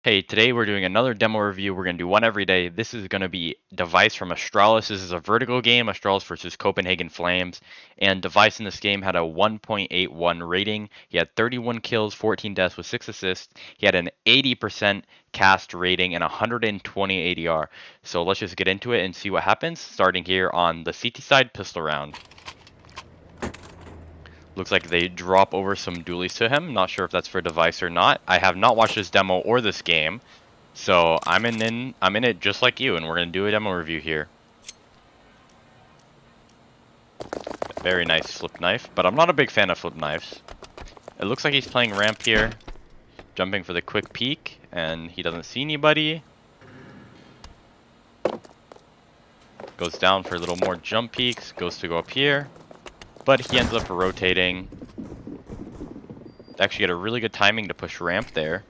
Hey, today we're doing another demo review. We're going to do one every day. This is going to be Device from Astralis. This is a Vertigo game, Astralis versus Copenhagen Flames. And Device in this game had a 1.81 rating. He had 31 kills, 14 deaths with 6 assists. He had an 80% KAST rating and 120 ADR. So let's just get into it and see what happens. Starting here on the CT side, pistol round. Looks like they drop over some dualies to him. Not sure if that's for Device or not. I have not watched this demo or this game. So I'm in it just like you, and we're gonna do a demo review here. Very nice flip knife, but I'm not a big fan of flip knives. It looks like he's playing ramp here, jumping for the quick peek, and he doesn't see anybody. Goes down for a little more jump peeks, goes to go up here, but he ends up rotating. Actually get a really good timing to push ramp there.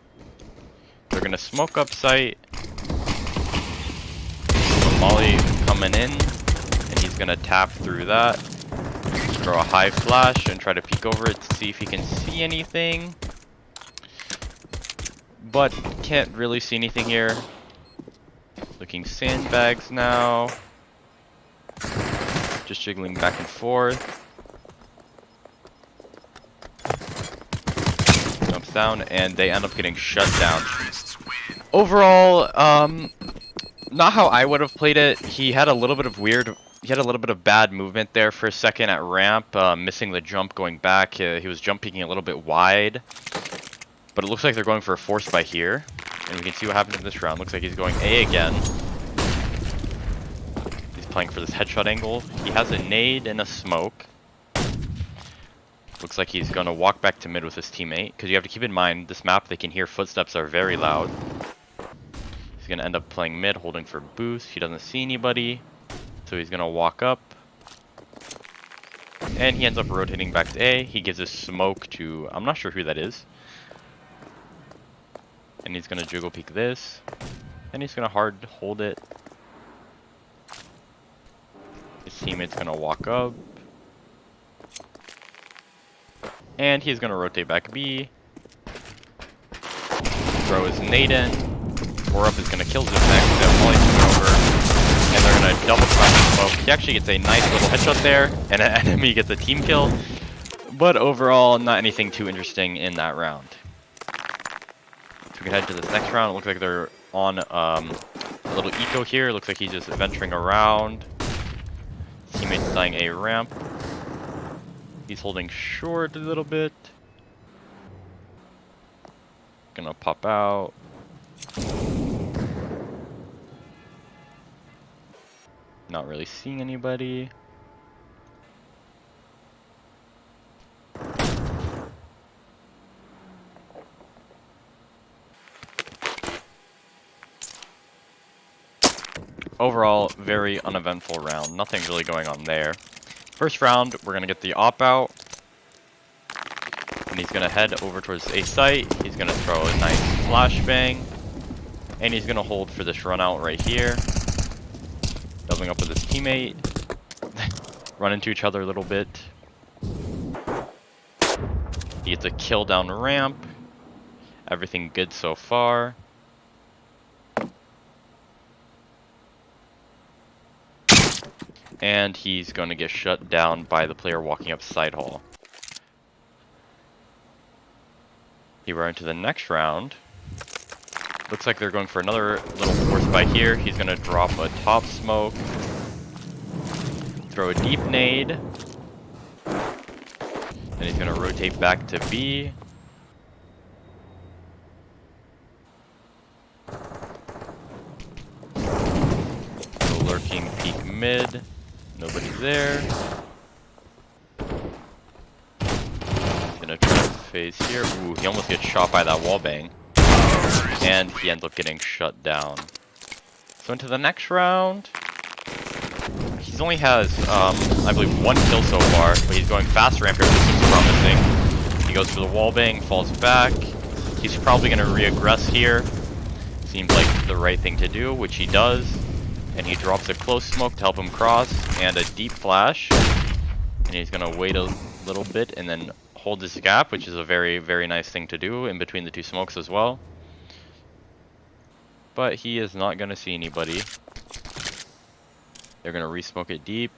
They're gonna smoke up site. Molly coming in, and he's gonna tap through that. Throw a high flash and try to peek over it to see if he can see anything. But can't really see anything here. Looking sandbags now. Just jiggling back and forth. Jumps down, and they end up getting shut down. Overall, not how I would have played it. He had a little bit of bad movement there for a second at ramp, missing the jump going back. He was jump peeking a little bit wide, but it looks like they're going for a force by here, and we can see what happens in this round. Looks like he's going A again. He's playing for this headshot angle. He has a nade and a smoke. Looks like he's gonna walk back to mid with his teammate, because you have to keep in mind this map they can hear footsteps are very loud. He's gonna end up playing mid, holding for boost. He doesn't see anybody, so he's gonna walk up. And he ends up rotating back to A. He gives a smoke to, I'm not sure who that is. And he's gonna jiggle peek this. And he's gonna hard hold it. His teammate's gonna walk up. And he's gonna rotate back B. Throw his nade in. 4-up is gonna kill Zipnex. Molly's coming over. And they're gonna double crash the smoke. He actually gets a nice little headshot there, and an enemy gets a team kill. But overall, not anything too interesting in that round. So we can head to this next round. It looks like they're on a little eco here. Looks like he's just venturing around. His teammate's dying a ramp. He's holding short a little bit. Gonna pop out. Not really seeing anybody. Overall, very uneventful round. Nothing really going on there. First round, we're gonna get the op out. And he's gonna head over towards A site. He's gonna throw a nice flashbang. And he's gonna hold for this run out right here. Doubling up with his teammate. Run into each other a little bit. He gets a kill down ramp. Everything good so far. And he's going to get shut down by the player walking up side hall. He ran into the next round. Looks like they're going for another little force by here. He's going to drop a top smoke. Throw a deep nade. Then he's going to rotate back to B. So lurking peek mid. Nobody's there. He's gonna try to phase here. Ooh, he almost gets shot by that wallbang. And he ends up getting shut down. So into the next round. He only has, I believe, 1 kill so far, but he's going fast ramp here. This seems promising. He goes for the wallbang, falls back. He's probably gonna re-aggress here. Seems like the right thing to do, which he does. And he drops a close smoke to help him cross, and a deep flash. And he's gonna wait a little bit and then hold this gap, which is a very, very nice thing to do in between the two smokes as well. but he is not going to see anybody. They're going to re-smoke it deep.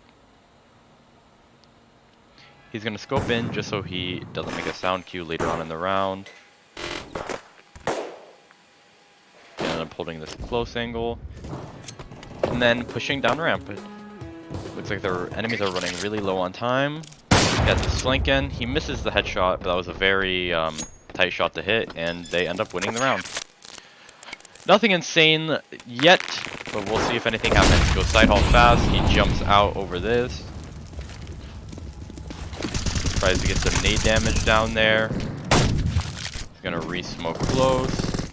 He's going to scope in just so he doesn't make a sound cue later on in the round. And I'm holding this close angle. And then pushing down ramp. It looks like their enemies are running really low on time. He has a slink in. He misses the headshot, but that was a very tight shot to hit, and they end up winning the round. Nothing insane yet, but we'll see if anything happens. Goes side haul fast. He jumps out over this. Tries to get some nade damage down there. He's gonna re-smoke close.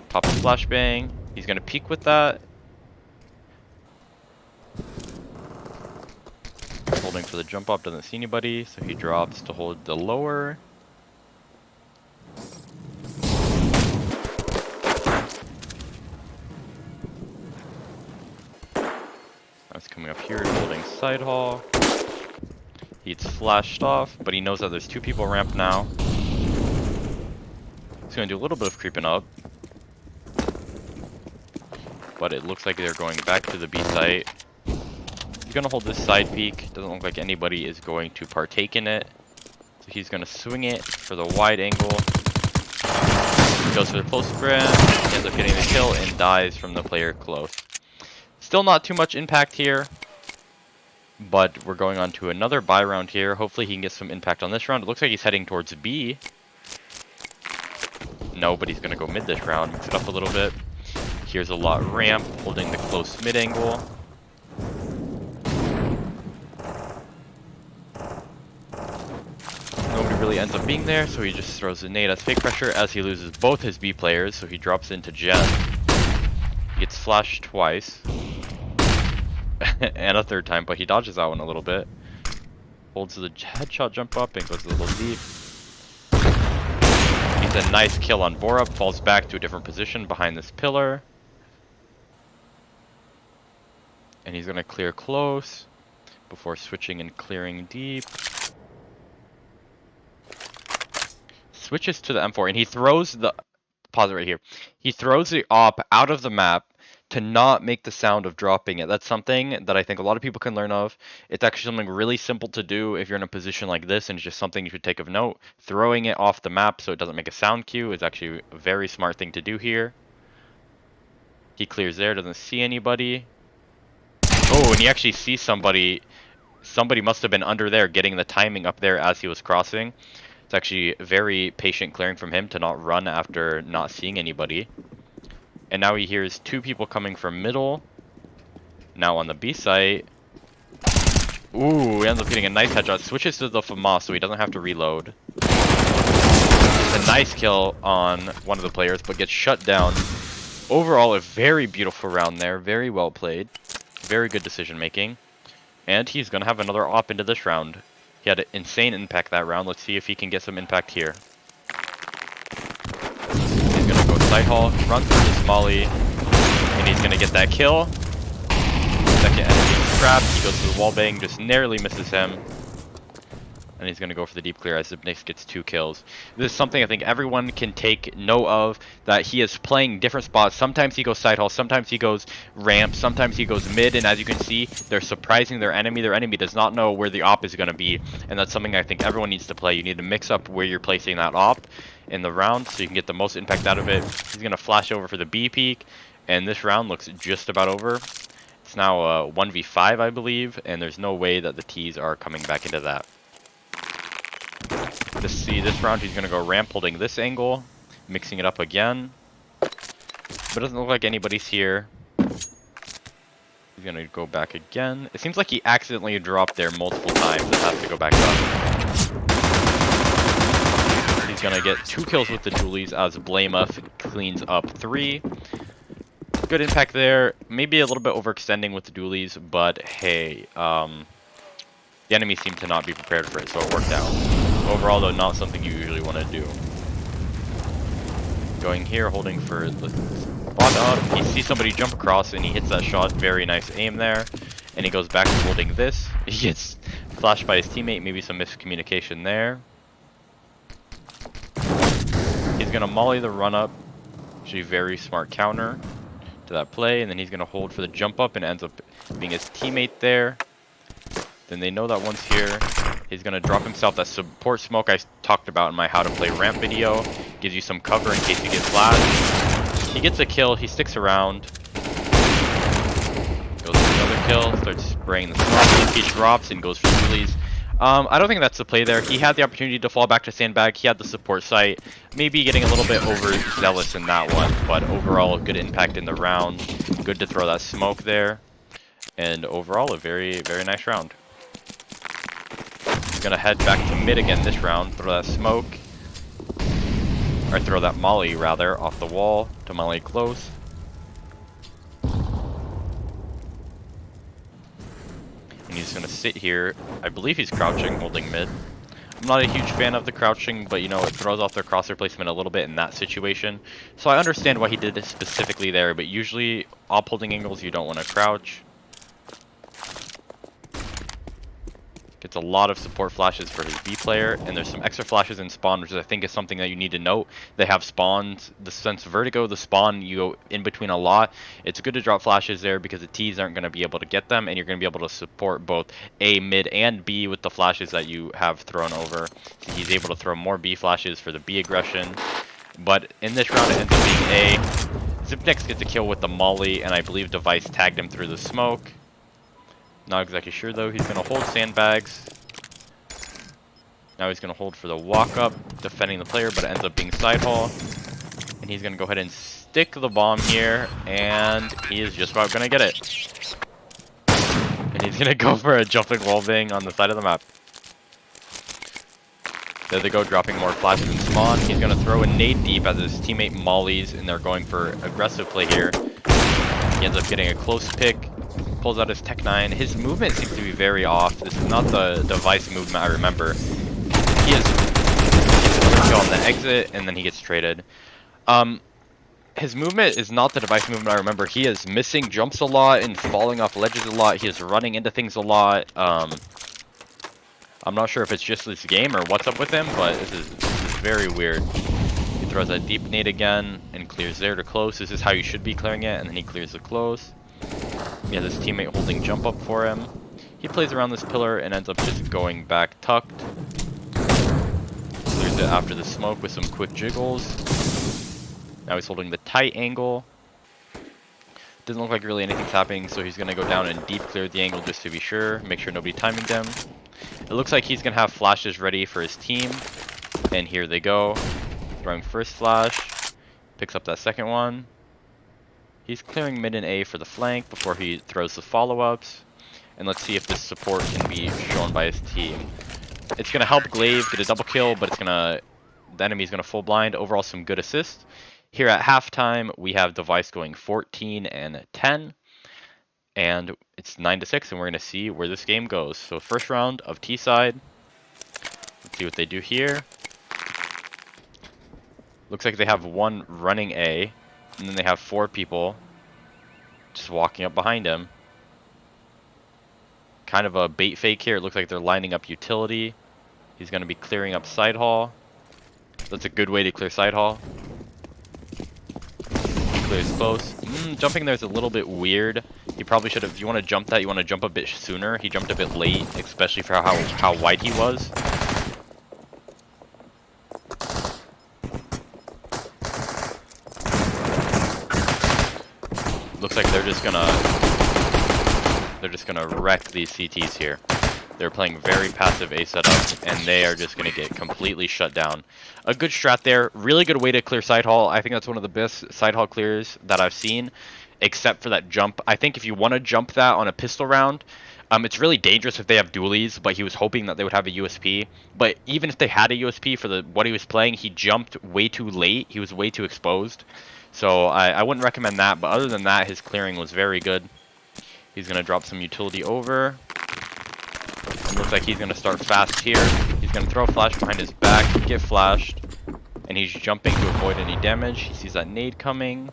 Pop a flashbang. He's gonna peek with that. Holding for the jump up, doesn't see anybody, so he drops to hold the lower. That's coming up here, holding side haul. He's flashed off, but he knows that there's two people ramp now. He's gonna do a little bit of creeping up. But it looks like they're going back to the B site. He's gonna hold this side peek. Doesn't look like anybody is going to partake in it. So he's gonna swing it for the wide angle. Goes for the close grab. He ends up getting the kill and dies from the player close. Still not too much impact here. But we're going on to another buy round here. Hopefully he can get some impact on this round. It looks like he's heading towards B. No, but he's gonna go mid this round. Mix it up a little bit. Here's a lot ramp, holding the close mid angle. Nobody really ends up being there, so he just throws a nade as fake pressure as he loses both his B players, so he drops into jet. He gets flashed twice. And a third time, but he dodges that one a little bit. Holds the headshot jump up and goes a little deep. Gets a nice kill on Borup, falls back to a different position behind this pillar. And he's going to clear close before switching and clearing deep. Switches to the M4 and he throws the... Pause it right here. He throws the op out of the map to not make the sound of dropping it. That's something that I think a lot of people can learn of. It's actually something really simple to do if you're in a position like this, and it's just something you should take of note. Throwing it off the map so it doesn't make a sound cue is actually a very smart thing to do here. He clears there, doesn't see anybody. Oh, and he actually sees somebody. Somebody must have been under there getting the timing up there as he was crossing. It's actually very patient clearing from him to not run after not seeing anybody. And now he hears two people coming from middle. Now on the B site. Ooh, he ends up getting a nice headshot. Switches to the FAMAS so he doesn't have to reload. It's a nice kill on one of the players, but gets shut down. Overall, a very beautiful round there. Very well played. Very good decision making. And he's going to have another op into this round. He had an insane impact that round. Let's see if he can get some impact here. He's going to go side haul, run through this molly, and he's going to get that kill. Second enemy trapped. He goes to the wall bang, just narrowly misses him. And he's going to go for the deep clear as Zipnix gets 2 kills. This is something I think everyone can take note of, that he is playing different spots. Sometimes he goes side haul, sometimes he goes ramp, sometimes he goes mid, and as you can see, they're surprising their enemy. Their enemy does not know where the op is going to be, and that's something I think everyone needs to play. You need to mix up where you're placing that op in the round so you can get the most impact out of it. He's going to flash over for the B peak, and this round looks just about over. It's now 1v5, I believe, and there's no way that the T's are coming back into that. To see this round, he's going to go ramp holding this angle, mixing it up again. But it doesn't look like anybody's here. He's going to go back again. It seems like he accidentally dropped there multiple times and has to go back up. He's going to get 2 kills with the dualies as Blamuff cleans up 3. Good impact there. Maybe a little bit overextending with the dualies, but hey, the enemy seemed to not be prepared for it, so it worked out. Overall, though, not something you usually want to do. Going here, holding for the spot up. He sees somebody jump across, and he hits that shot. Very nice aim there. And he goes back to holding this. He gets flashed by his teammate. Maybe some miscommunication there. He's going to molly the run-up. Actually, very smart counter to that play, and then he's gonna hold for the jump up and ends up being his teammate there. Then they know that once here, he's gonna drop himself that support smoke I talked about in my how to play ramp video. Gives you some cover in case you get flashed. He gets a kill, he sticks around. Goes for another kill, starts spraying the smoke. He drops and goes for dualies. I don't think that's the play there. He had the opportunity to fall back to sandbag. He had the support site. Maybe getting a little bit overzealous in that one, but overall, good impact in the round. Good to throw that smoke there. And overall, a very, very nice round. He's gonna head back to mid again this round. Throw that smoke. Or throw that molly, rather, off the wall to molly close. And he's gonna sit here. I believe he's crouching, holding mid. I'm not a huge fan of the crouching, but you know, it throws off their crosshair placement a little bit in that situation. So I understand why he did this specifically there, but usually, op holding angles, you don't want to crouch. Gets a lot of support flashes for his B player, and there's some extra flashes in spawn, which I think is something that you need to note. They have spawns, since Vertigo, the spawn, you go in between a lot. It's good to drop flashes there because the T's aren't going to be able to get them, and you're going to be able to support both A, mid, and B with the flashes that you have thrown over. So he's able to throw more B flashes for the B aggression. But in this round, it ends up being A. Zipnex gets a kill with the molly, and I believe Device tagged him through the smoke. Not exactly sure though. He's going to hold sandbags. Now he's going to hold for the walk up, defending the player, but it ends up being side haul. And he's going to go ahead and stick the bomb here, and he is just about going to get it. And he's going to go for a jumping wallbang on the side of the map. There they go, dropping more flashes in spawn. He's going to throw a nade deep as his teammate mollies, and they're going for aggressive play here. He ends up getting a close pick. Pulls out his Tech 9. His movement seems to be very off. This is not the Device movement I remember. He has another kill on the exit, and then he gets traded. His movement is not the Device movement I remember. He is missing jumps a lot and falling off ledges a lot. He is running into things a lot. I'm not sure if it's just this game or what's up with him, but this is very weird. He throws that deep nade again and clears there to close. This is how you should be clearing it, and then he clears the close. He has his teammate holding jump up for him. He plays around this pillar and ends up just going back tucked. Clears it after the smoke with some quick jiggles. Now he's holding the tight angle. Doesn't look like really anything's happening, so he's going to go down and deep clear the angle just to be sure. Make sure nobody timing them. It looks like he's going to have flashes ready for his team. And here they go. Throwing first flash. Picks up that second one. He's clearing mid and A for the flank before he throws the follow-ups. And let's see if this support can be shown by his team. It's going to help Glaive get a double kill, but the enemy's going to full blind. Overall, some good assists. Here at halftime, we have Device going 14 and 10. And it's 9-6, and we're going to see where this game goes. So first round of T side. Let's see what they do here. Looks like they have one running A. And then they have 4 people just walking up behind him. Kind of a bait fake here. It looks like they're lining up utility. He's going to be clearing up side hall. That's a good way to clear side hall. He clears close. Jumping there is a little bit weird. He probably should have, if you want to jump that, you want to jump a bit sooner. He jumped a bit late, especially for how wide he was. Looks like they're just gonna wreck these CTs here. They're playing very passive A setup, and they are just gonna get completely shut down. A good strat there. Really good way to clear side hall. I think that's one of the best side hall clears that I've seen, except for that jump. I think if you want to jump that on a pistol round, it's really dangerous if they have dualies, but he was hoping that they would have a USP. But even if they had a USP for what he was playing, he jumped way too late. He was way too exposed. So I wouldn't recommend that, but other than that, his clearing was very good. He's going to drop some utility over. It looks like he's going to start fast here. He's going to throw a flash behind his back, get flashed, and he's jumping to avoid any damage. He sees that nade coming,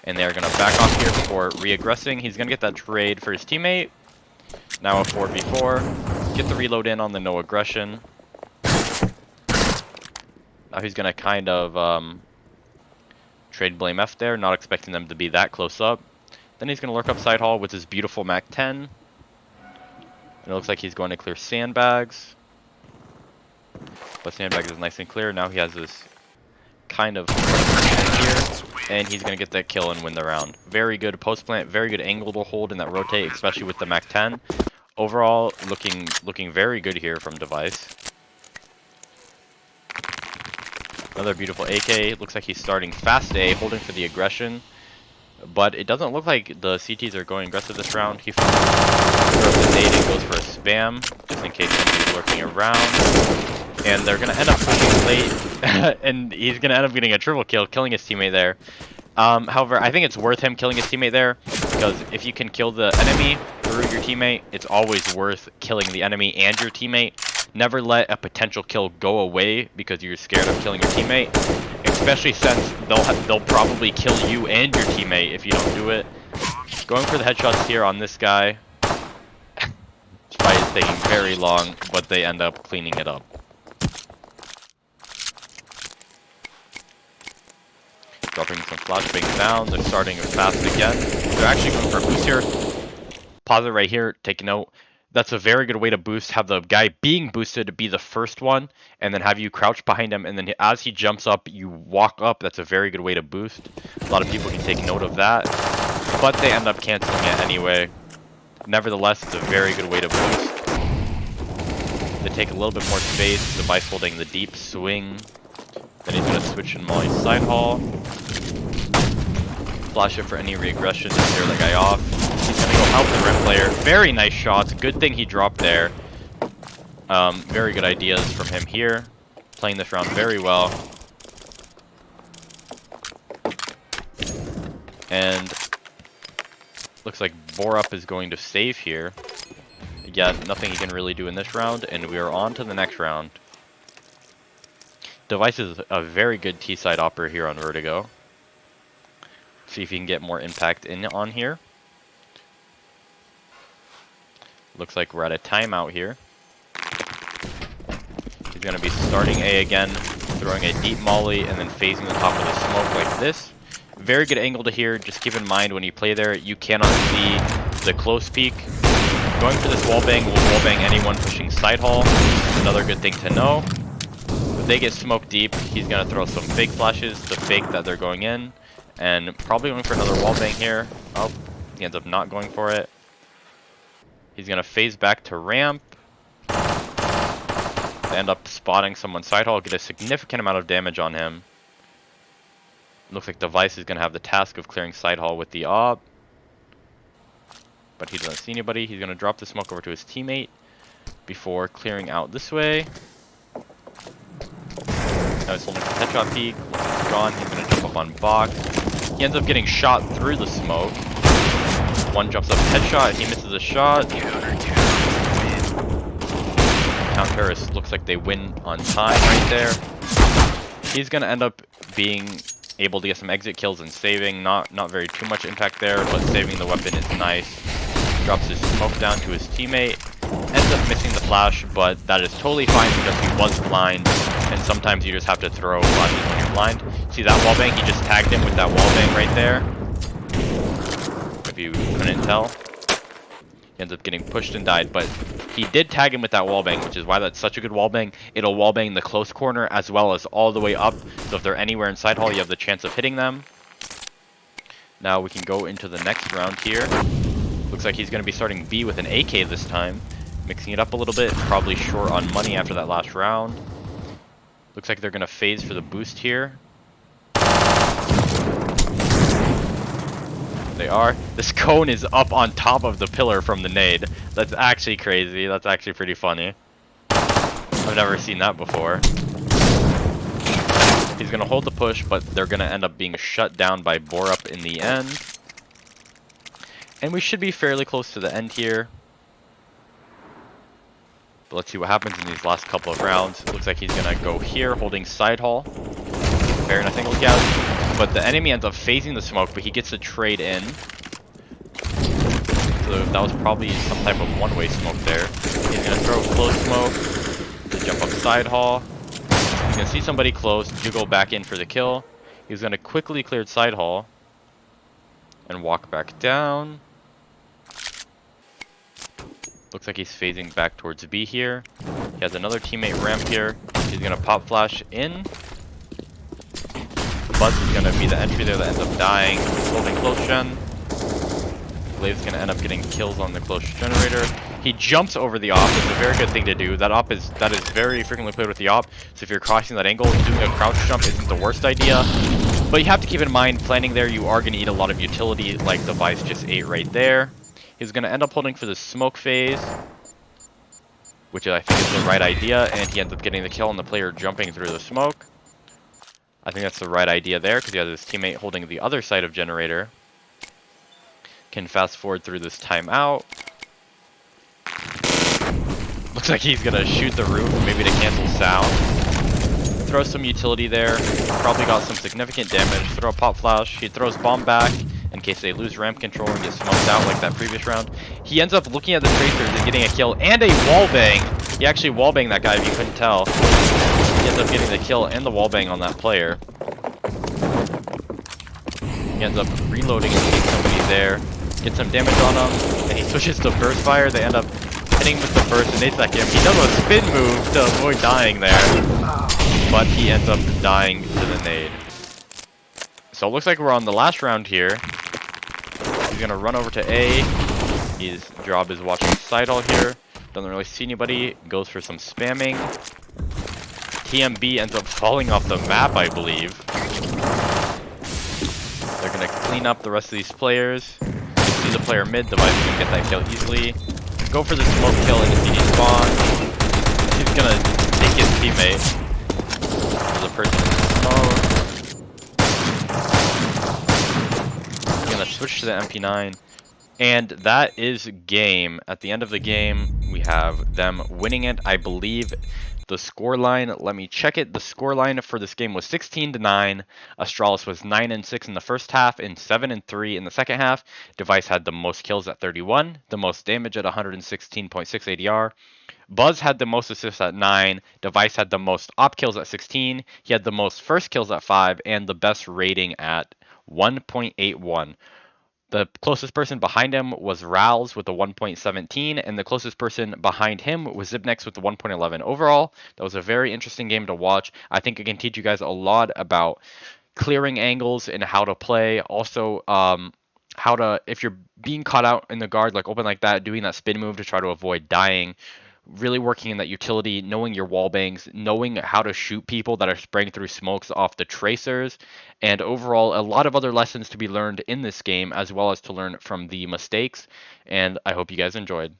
and they're going to back off here before re-aggressing. He's going to get that trade for his teammate. Now a 4v4. Get the reload in on the no aggression. Now he's going to kind of Trade blame F there, not expecting them to be that close up. Then he's going to lurk up side hall with his beautiful MAC-10. And it looks like he's going to clear sandbags. But sandbags is nice and clear. Now he has this kind of here. And he's going to get that kill and win the round. Very good post plant, very good angle to hold in that rotate, especially with the MAC-10. Overall, looking very good here from Device. Another beautiful AK. Looks like he's starting fast A, holding for the aggression. But it doesn't look like the CTs are going aggressive this round. He throws the nade and goes for a spam, just in case somebody's lurking around. And they're going to end up pushing late, and he's going to end up getting a triple kill, killing his teammate there. However, I think it's worth him killing his teammate there, because if you can kill the enemy through your teammate, it's always worth killing the enemy and your teammate. Never let a potential kill go away because you're scared of killing your teammate, especially since they'll probably kill you and your teammate if you don't do it. Going for the headshots here on this guy. This fight is taking very long, but they end up cleaning it up. Dropping some flashbangs down. They're starting fast again. They're actually going for a boost here. Pause it right here. Take a note. That's a very good way to boost. Have the guy being boosted to be the first one, and then have you crouch behind him, and then as he jumps up, you walk up. That's a very good way to boost. A lot of people can take note of that, but they end up canceling it anyway. Nevertheless, it's a very good way to boost. They take a little bit more space. Device holding the deep swing. Then he's going to switch in Molly's side hall. Flash it for any reaggression to scare that guy off. He's going to go help the rim player. Very nice shots. Good thing he dropped there. Very good ideas from him here. Playing this round very well. And looks like Borup is going to save here. Yeah, nothing he can really do in this round. And we are on to the next round. Device is a very good T-side Awper here on Vertigo. See if he can get more impact in on here. Looks like we're at a timeout here. He's going to be starting A again, throwing a deep molly, and then phasing the top of the smoke like this. Very good angle to here. Just keep in mind when you play there, you cannot see the close peek. Going for this wallbang will wallbang anyone pushing side hall. Another good thing to know. If they get smoked deep, he's going to throw some fake flashes to fake that they're going in. And probably going for another wallbang here. Oh, he ends up not going for it. He's going to phase back to ramp. They end up spotting someone side hall, get a significant amount of damage on him. Looks like Device is going to have the task of clearing side hall with the AWP. But he doesn't see anybody. He's going to drop the smoke over to his teammate before clearing out this way. Now he's holding the headshot peek. Once it's gone, he's going to jump up on box. He ends up getting shot through the smoke. One jumps up headshot. He misses a shot. Counter looks like they win on time right there. He's going to end up being able to get some exit kills and saving. Not very too much impact there, but saving the weapon is nice. Drops his smoke down to his teammate. Ends up missing the flash, but that is totally fine because he was blind. And sometimes you just have to throw flashes when you're blind. See that wallbang? He just tagged him with that wallbang right there. If you couldn't tell. He ends up getting pushed and died, but he did tag him with that wallbang, which is why that's such a good wallbang. It'll wallbang the close corner as well as all the way up. So if they're anywhere inside hall, you have the chance of hitting them. Now we can go into the next round here. Looks like he's going to be starting B with an AK this time. Mixing it up a little bit. Probably short on money after that last round. Looks like they're going to phase for the boost here. They are. This cone is up on top of the pillar from the nade. That's actually crazy. That's actually pretty funny. I've never seen that before. He's going to hold the push, but they're going to end up being shut down by Borup in the end. And we should be fairly close to the end here. But let's see what happens in these last couple of rounds. It looks like he's going to go here, holding side hall. Fair enough angle scout. But the enemy ends up phasing the smoke, but he gets a trade in. So that was probably some type of one-way smoke there. He's going to throw close smoke to jump up side hall. He's going to see somebody close, jiggle back in for the kill. He's going to quickly clear side hall and walk back down. Looks like he's phasing back towards B here. He has another teammate ramp here. He's going to pop flash in. Buzz is going to be the entry there that ends up dying. He's holding close gen. Blade's going to end up getting kills on the close generator. He jumps over the op. It's a very good thing to do. That is very frequently played with the op. So if you're crossing that angle, doing a crouch jump isn't the worst idea. But you have to keep in mind, planning there, you are going to eat a lot of utility, like the Vice just ate right there. He's going to end up holding for the smoke phase, which I think is the right idea, and he ends up getting the kill on the player jumping through the smoke. I think that's the right idea there, because he has his teammate holding the other side of generator. Can fast forward through this timeout. Looks like he's going to shoot the roof, maybe to cancel sound. Throw some utility there, probably got some significant damage. Throw a pop flash, he throws bomb back in case they lose ramp control and get smoked out like that previous round. He ends up looking at the tracers and getting a kill and a wallbang. He actually wallbanged that guy if you couldn't tell. He ends up getting the kill and the wallbang on that player. He ends up reloading and hitting somebody there. Gets some damage on him, and he switches to burst fire. They end up hitting with the burst and nades that him. He does a spin move to avoid dying there, but he ends up dying to the nade. So it looks like we're on the last round here. He's gonna run over to A. His job is watching side hall here. Doesn't really see anybody. Goes for some spamming. TMB ends up falling off the map, I believe. They're gonna clean up the rest of these players. See the player mid. Device is gonna get that kill easily. Go for the smoke kill in the CD spawn. He's gonna take his teammate. There's a person in the smoke. Switch to the MP9, and that is game. At the end of the game, we have them winning it. I believe the scoreline, let me check it. The scoreline for this game was 16-9. Astralis was 9-6 in the first half and 7-3 in the second half. Device had the most kills at 31, the most damage at 116.6 ADR. Buzz had the most assists at 9. Device had the most op kills at 16. He had the most first kills at 5 and the best rating at 1.81. The closest person behind him was Rals with a 1.17, and the closest person behind him was Zibnex with the 1.11. Overall, that was a very interesting game to watch. I think it can teach you guys a lot about clearing angles and how to play. Also, how to, if you're being caught out in the guard, like open like that, doing that spin move to try to avoid dying. Really working in that utility, knowing your wall bangs, knowing how to shoot people that are spraying through smokes off the tracers, and overall a lot of other lessons to be learned in this game, as well as to learn from the mistakes, and I hope you guys enjoyed.